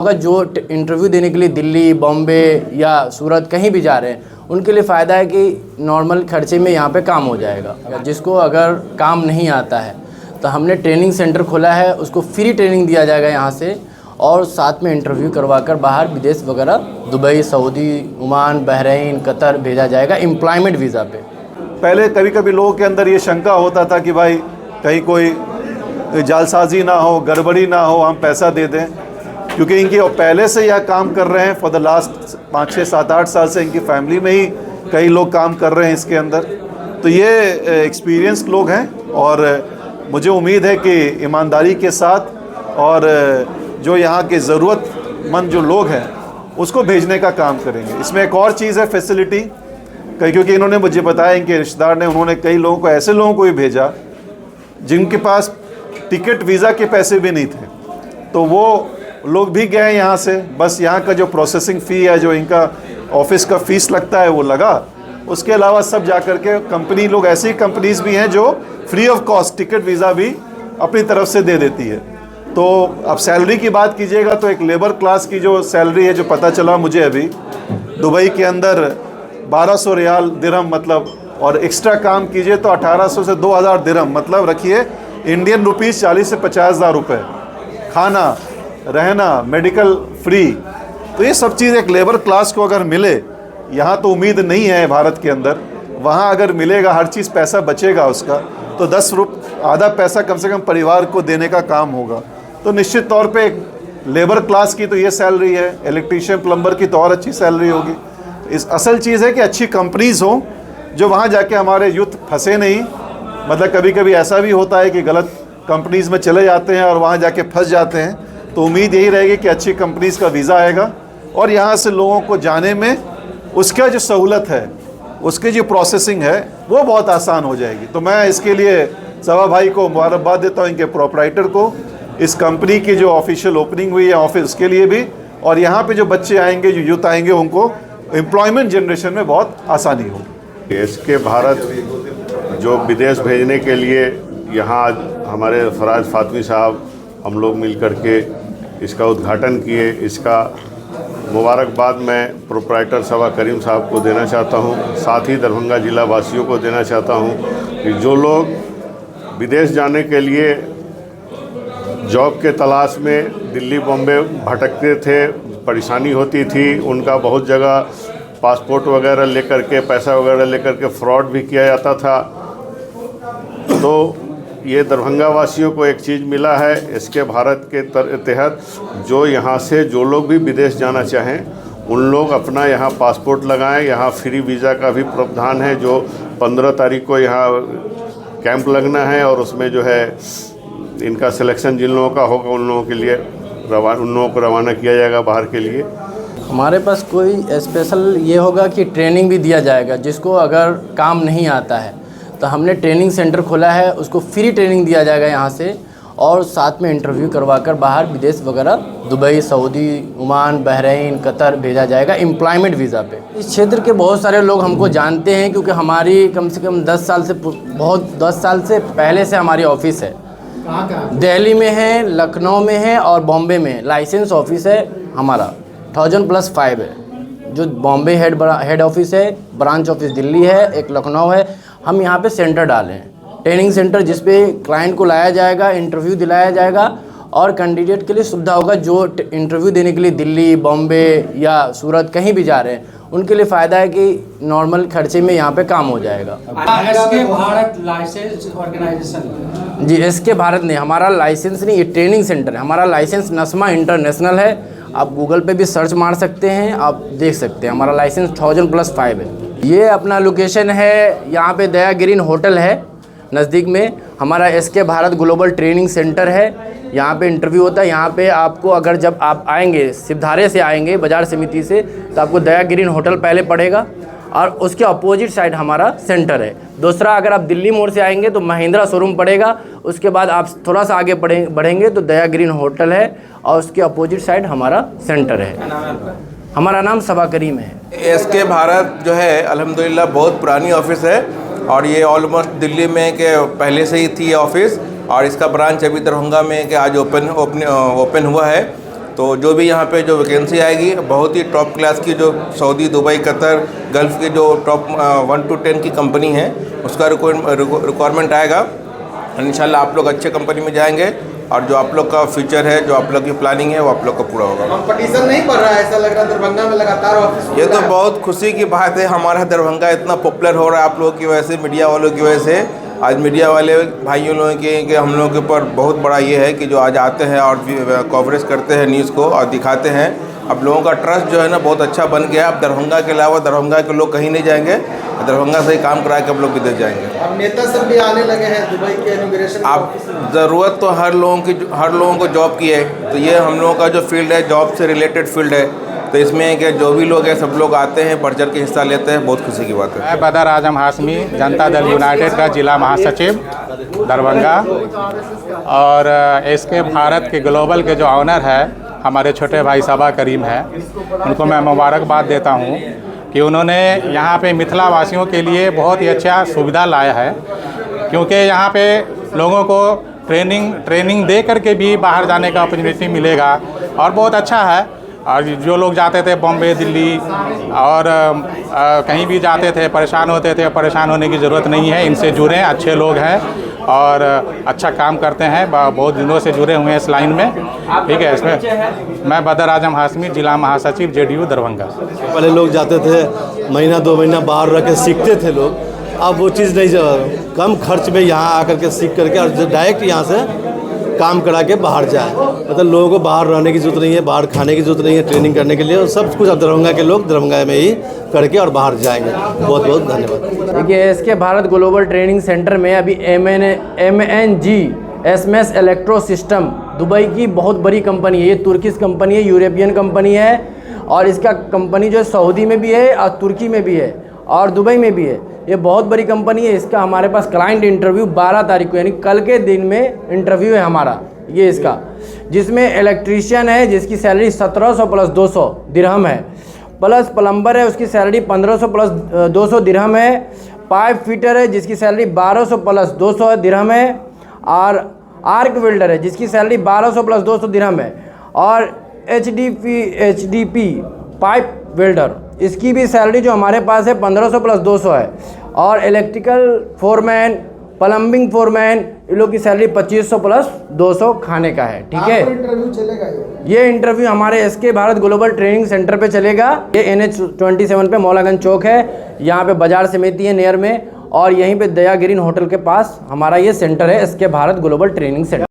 होगा जो इंटरव्यू देने के लिए दिल्ली, बॉम्बे या सूरत कहीं भी जा रहे हैं, उनके लिए फ़ायदा है कि नॉर्मल खर्चे में यहाँ पे काम हो जाएगा। जिसको अगर काम नहीं आता है तो हमने ट्रेनिंग सेंटर खोला है, उसको फ्री ट्रेनिंग दिया जाएगा यहाँ से, और साथ में इंटरव्यू करवाकर बाहर विदेश वगैरह Dubai, Saudi, Oman, Bahrain, Qatar भेजा जाएगा एम्प्लॉयमेंट वीज़ा पे। पहले कभी कभी लोगों के अंदर ये शंका होता था कि भाई कहीं कोई जालसाजी ना हो, गड़बड़ी ना हो, हम पैसा दे दें, क्योंकि इनकी पहले से यह काम कर रहे हैं। फॉर द लास्ट 5, 6, 7, 8 साल से इनकी फैमिली में ही कई लोग काम कर रहे हैं इसके अंदर। तो ये एक्सपीरियंस्ड लोग हैं और मुझे उम्मीद है कि ईमानदारी के साथ और जो यहाँ के ज़रूरतमंद जो लोग हैं उसको भेजने का काम करेंगे। इसमें एक और चीज़ है फैसिलिटी, क्योंकि इन्होंने मुझे बताया, इनके रिश्तेदार ने, उन्होंने कई लोगों को, ऐसे लोगों को भी भेजा जिनके पास टिकट वीज़ा के पैसे भी नहीं थे, तो वो लोग भी गए यहाँ से। बस यहाँ का जो प्रोसेसिंग फ़ी है, जो इनका ऑफिस का फ़ीस लगता है वो लगा, उसके अलावा सब जा कर के कंपनी लोग, ऐसी कंपनीज़ भी हैं जो free of cost ticket visa भी अपनी तरफ से दे देती है। तो अब सैलरी की बात कीजिएगा तो एक लेबर क्लास की जो सैलरी है, जो पता चला मुझे अभी, दुबई के अंदर 1200 रियाल दिरहम, मतलब, और एक्स्ट्रा काम कीजिए तो 1800 से 2000 दिरहम, मतलब रखिए इंडियन रुपीज़ 40 से 50 हज़ार रुपये। खाना, रहना, मेडिकल फ्री। तो ये सब चीज़ एक लेबर क्लास को अगर मिले, यहाँ तो उम्मीद नहीं है भारत के अंदर, वहाँ अगर मिलेगा, हर चीज़ पैसा बचेगा उसका, तो 10 आधा पैसा कम से कम परिवार को देने का काम होगा। तो निश्चित तौर पे एक लेबर क्लास की तो ये सैलरी है, इलेक्ट्रीशियन, प्लम्बर की तो और अच्छी सैलरी होगी। इस असल चीज़ है कि अच्छी कंपनीज़ हों जो वहाँ जाके हमारे यूथ फंसे नहीं। मतलब कभी कभी ऐसा भी होता है कि गलत कंपनीज़ में चले जाते हैं और वहाँ जाके फंस जाते हैं। तो उम्मीद यही रहेगी कि अच्छी कंपनीज़ का वीज़ा आएगा और यहाँ से लोगों को जाने में उसका जो सहूलत है, उसकी जो प्रोसेसिंग है, वो बहुत आसान हो जाएगी। तो मैं इसके लिए सवा भाई को मुबारकबाद देता हूँ, इनके प्रोपराइटर को, इस कंपनी की जो ऑफिशियल ओपनिंग हुई है ऑफिस के लिए भी, और यहाँ पे जो बच्चे आएंगे, जो यूथ आएंगे, उनको एम्प्लॉयमेंट जनरेशन में बहुत आसानी होगी। इसके भारत जो विदेश भेजने के लिए यहाँ हमारे फराज फातमी साहब, हम लोग मिल कर के इसका उद्घाटन किए। इसका मुबारकबाद मैं प्रोपराइटर सवा करीम साहब को देना चाहता हूँ, साथ ही दरभंगा जिला वासियों को देना चाहता हूँ कि जो लोग विदेश जाने के लिए जॉब के तलाश में दिल्ली, बॉम्बे भटकते थे, परेशानी होती थी, उनका बहुत जगह पासपोर्ट वगैरह लेकर के, पैसा वगैरह लेकर के फ्रॉड भी किया जाता था। तो ये दरभंगा वासियों को एक चीज़ मिला है, इसके भारत के तहत जो यहाँ से जो लोग भी विदेश जाना चाहें उन लोग अपना यहाँ पासपोर्ट लगाएं। यहाँ फ्री वीज़ा का भी प्रावधान है, जो 15 तारीख को यहाँ कैंप लगना है और उसमें जो है इनका सिलेक्शन जिन लोगों का होगा उन लोगों के लिए उन लोगों को रवाना किया जाएगा बाहर के लिए। हमारे पास कोई स्पेशल ये होगा कि ट्रेनिंग भी दिया जाएगा। जिसको अगर काम नहीं आता है तो हमने ट्रेनिंग सेंटर खोला है, उसको फ्री ट्रेनिंग दिया जाएगा यहाँ से, और साथ में इंटरव्यू करवाकर बाहर विदेश वगैरह Dubai, Saudi, Oman, Bahrain, Qatar भेजा जाएगा एम्प्लॉयमेंट वीज़ा पे। इस क्षेत्र के बहुत सारे लोग हमको जानते हैं, क्योंकि हमारी कम से कम 10 साल से पहले से हमारी ऑफिस है। दिल्ली में है, लखनऊ में है और बॉम्बे में लाइसेंस ऑफिस है हमारा 1000+5 है। जो बॉम्बे हेड ऑफिस है, ब्रांच ऑफिस दिल्ली है, एक लखनऊ है। हम यहाँ पे सेंटर डाले हैं, ट्रेनिंग सेंटर, जिस पे क्लाइंट को लाया जाएगा, इंटरव्यू दिलाया जाएगा और कैंडिडेट के लिए सुविधा होगा जो इंटरव्यू देने के लिए दिल्ली, बॉम्बे या सूरत कहीं भी जा रहे हैं, उनके लिए फ़ायदा है कि नॉर्मल खर्चे में यहाँ पे काम हो जाएगा। एसके भारत लाइसेंस ऑर्गेनाइजेशन जी, एसके भारत नहीं, हमारा लाइसेंस नहीं, ये ट्रेनिंग सेंटर है। हमारा लाइसेंस नस्मा इंटरनेशनल है, आप गूगल पे भी सर्च मार सकते हैं, आप देख सकते हैं। हमारा लाइसेंस 1000+5 है। ये अपना लोकेशन है, यहाँ पे दया ग्रीन होटल है नज़दीक में। हमारा SK Bharat global training centre है, यहाँ पे इंटरव्यू होता है। यहाँ पे आपको, अगर जब आप आएंगे, सिवधारे से आएंगे बाजार समिति से, तो आपको दया ग्रीन होटल पहले पड़ेगा और उसके अपोजिट साइड हमारा सेंटर है। दूसरा, अगर आप दिल्ली मोड़ से आएंगे तो महिंद्रा शोरूम पड़ेगा, उसके बाद आप थोड़ा सा आगे बढ़ेंगे तो दया ग्रीन होटल है और उसके अपोजिट साइड हमारा सेंटर है। हमारा नाम सवा करीम है। एसके भारत जो है अल्हम्दुलिल्लाह बहुत पुरानी ऑफिस है और ये ऑलमोस्ट दिल्ली में के पहले से ही थी ऑफिस, और इसका ब्रांच अभी दरभंगा में कि आज ओपन हुआ है। तो जो भी यहाँ पे जो वैकेंसी आएगी बहुत ही टॉप क्लास की, जो सऊदी, दुबई, कतर, गल्फ़ की जो टॉप 1 to 10 की कंपनी है उसका रिक्वायरमेंट आएगा। इंशाल्लाह आप लोग अच्छे कंपनी में जाएंगे और जो आप लोग का फ्यूचर है, जो आप लोग की प्लानिंग है वो आप लोग का पूरा होगा। कंपटीशन नहीं बढ़ रहा है, ऐसा लग रहा है दरभंगा में लगातार ऑफिस। ये तो बहुत खुशी की बात है, हमारा दरभंगा इतना पॉपुलर हो रहा है आप लोगों की वजह से, मीडिया वालों की वजह से। आज मीडिया वाले भाइयों लोगों के हम लोगों के ऊपर बहुत बड़ा ये है कि जो आज आते हैं और कवरेज करते हैं न्यूज़ को और दिखाते हैं। अब लोगों का ट्रस्ट जो है ना बहुत अच्छा बन गया। अब दरभंगा के अलावा दरभंगा के लोग कहीं नहीं जाएंगे, दरभंगा से ही काम करा के अब लोग विदेश जाएंगे। अब नेता सब भी आने लगे हैं दुबई के इनॉग्रेशन। आप ज़रूरत तो हर लोगों को जॉब की है, तो ये हम लोगों का जो फील्ड है जॉब से रिलेटेड फील्ड है, तो इसमें कि जो भी लोग हैं सब लोग आते हैं, बढ़ चढ़ के हिस्सा लेते हैं, बहुत खुशी की बात है। मैं बदर आजम हाशमी, जनता दल यूनाइटेड का जिला महासचिव दरभंगा, और इसके भारत के ग्लोबल के जो ऑनर है हमारे छोटे भाई सबा करीम है, उनको मैं मुबारकबाद देता हूँ कि उन्होंने यहाँ पे मिथिला वासियों के लिए बहुत ही अच्छा सुविधा लाया है। क्योंकि यहाँ पे लोगों को ट्रेनिंग दे करके भी बाहर जाने का अपॉर्चुनिटी मिलेगा और बहुत अच्छा है। और जो लोग जाते थे बॉम्बे, दिल्ली और कहीं भी जाते थे, परेशान होते थे, परेशान होने की ज़रूरत नहीं है। इनसे जुड़े अच्छे लोग हैं और अच्छा काम करते हैं, बहुत दिनों से जुड़े हुए हैं इस लाइन में। ठीक है, इसमें मैं बदर आजम हाशमी, जिला महासचिव JDU दरभंगा। पहले लोग जाते थे महीना 2 महीना बाहर रह के सीखते थे लोग, अब वो चीज़ नहीं, कम खर्च में यहाँ आकर के सीख करके और डायरेक्ट यहाँ से काम करा के बाहर जाए। मतलब लोगों को बाहर रहने की ज़रूरत नहीं है, बाहर खाने की ज़रूरत नहीं है, ट्रेनिंग करने के लिए, और सब कुछ अब दरभंगा के लोग दरभंगा में ही करके और बाहर जाएंगे। बहुत बहुत धन्यवाद। देखिए, इसके भारत ग्लोबल ट्रेनिंग सेंटर में अभी MNG SMS electro system Dubai की बहुत बड़ी कंपनी है। ये तुर्किश कंपनी है, यूरोपियन कंपनी है, और इसका कंपनी जो सऊदी में भी है और तुर्की में भी है और दुबई में भी है। ये बहुत बड़ी कंपनी है। इसका हमारे पास क्लाइंट इंटरव्यू 12 तारीख को, यानी कल के दिन में इंटरव्यू है हमारा ये इसका, जिसमें इलेक्ट्रीशियन है जिसकी सैलरी 1700 प्लस 200 दिरहम है, प्लस प्लम्बर है उसकी सैलरी 1500 प्लस 200 दिरहम है, पाइप फिटर है जिसकी सैलरी 1200 प्लस 200 दिरहम है, और आर्क वेल्डर है जिसकी सैलरी 1200 प्लस 200 दिरहम है, और HDP पाइप वेल्डर इसकी भी सैलरी जो हमारे पास है 1500 प्लस 200 है, और इलेक्ट्रिकल फोरमैन, प्लम्बिंग फोरमैन, इन लोग की सैलरी 2500 प्लस 200 खाने का है। ठीक है, इंटरव्यू चलेगा ये इंटरव्यू हमारे SK Bharat global training centre पे चलेगा। ये NH27 पे मौलागंज चौक है, यहाँ पे बाजार समिति है नियर में, और यहीं पे दया ग्रीन होटल के पास हमारा ये सेंटर है SK Bharat global training centre.